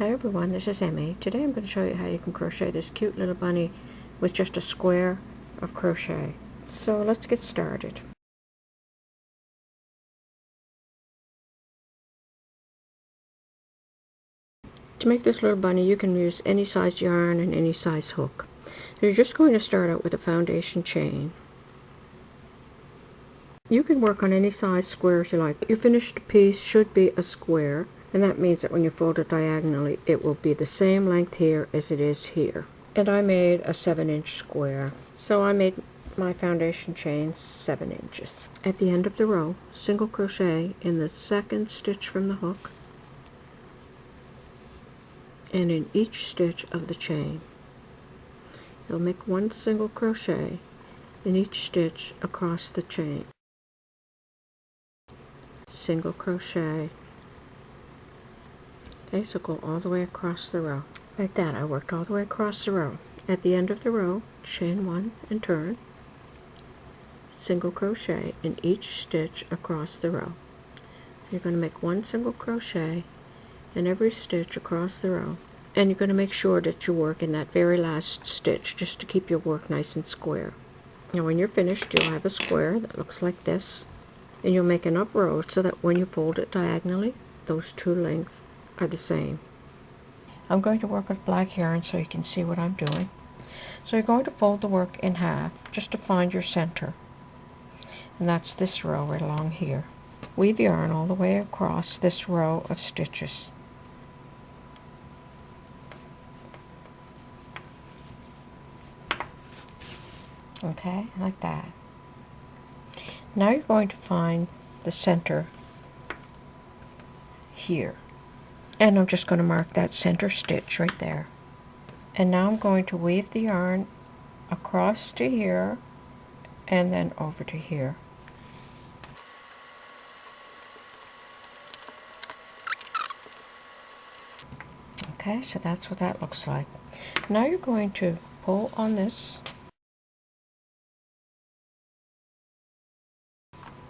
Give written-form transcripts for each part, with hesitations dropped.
Hi everyone, this is Emmy. Today I'm going to show you how you can crochet this cute little bunny with just a square of crochet. So let's get started. To make this little bunny you can use any size yarn and any size hook. So you're just going to start out with a foundation chain. You can work on any size squares you like. Your finished piece should be a square, and that means that when you fold it diagonally it will be the same length here as it is here. And I made a 7-inch square. So I made my foundation chain 7 inches. At the end of the row, single crochet in the second stitch from the hook and in each stitch of the chain. You'll make one single crochet in each stitch across the chain. Single crochet. Okay, so go all the way across the row. Like that, I worked all the way across the row. At the end of the row, chain one and turn. Single crochet in each stitch across the row. You're going to make one single crochet in every stitch across the row, and you're going to make sure that you work in that very last stitch just to keep your work nice and square. Now when you're finished you'll have a square that looks like this, and you'll make an up row so that when you fold it diagonally those two lengths are the same. I'm going to work with black yarn so you can see what I'm doing. So you're going to fold the work in half just to find your center, and that's this row right along here. Weave yarn all the way across this row of stitches. Okay, like that. Now you're going to find the center here, and I'm just going to mark that center stitch right there. And now I'm going to weave the yarn across to here and then over to here. Okay, so that's what that looks like. Now you're going to pull on this.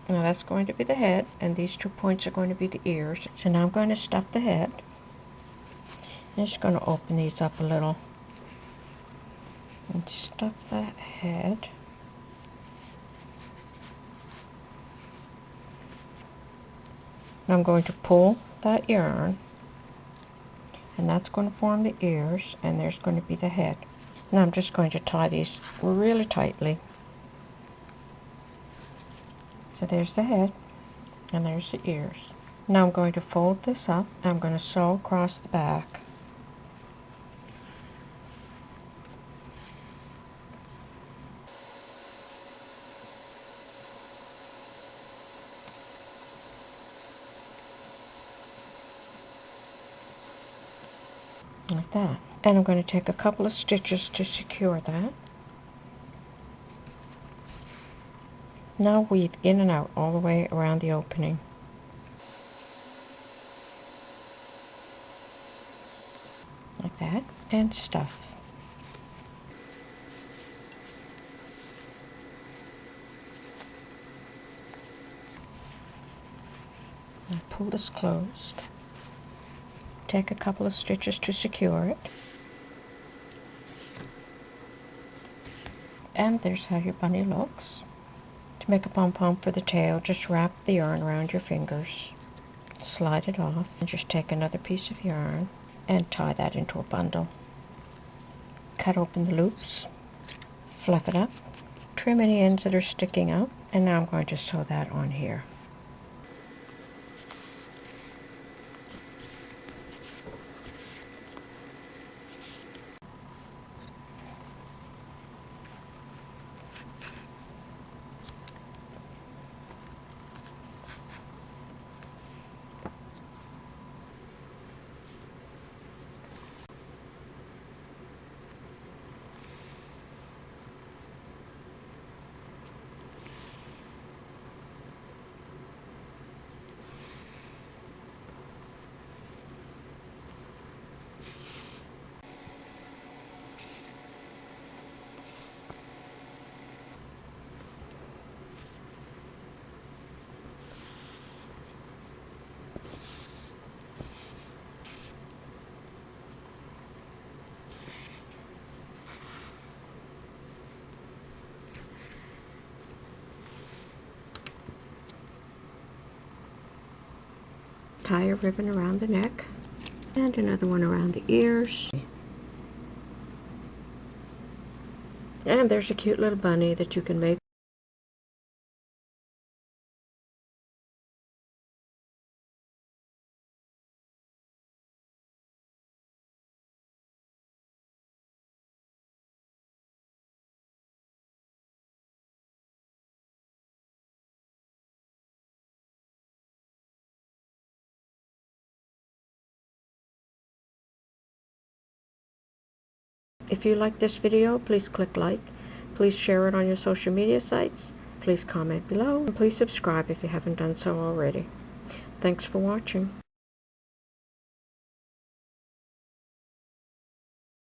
Now that's going to be the head, and these 2 points are going to be the ears. So now I'm going to stuff the head. I'm just going to open these up a little and stuff that head. Now I'm going to pull that yarn, and that's going to form the ears, and there's going to be the head. Now I'm just going to tie these really tightly. So there's the head, and there's the ears. Now I'm going to fold this up, and I'm going to sew across the back. Like that. And I'm going to take a couple of stitches to secure that. Now weave in and out all the way around the opening. Like that. And stuff. Now pull this closed. Take a couple of stitches to secure it. And there's how your bunny looks. To make a pom-pom for the tail, just wrap the yarn around your fingers, slide it off, and just take another piece of yarn and tie that into a bundle. Cut open the loops, fluff it up, trim any ends that are sticking out, and now I'm going to sew that on here. tie a ribbon around the neck and another one around the ears. And there's a cute little bunny that you can make. If you like this video, please click like. Please share it on your social media sites. Please comment below. And please subscribe if you haven't done so already. Thanks for watching.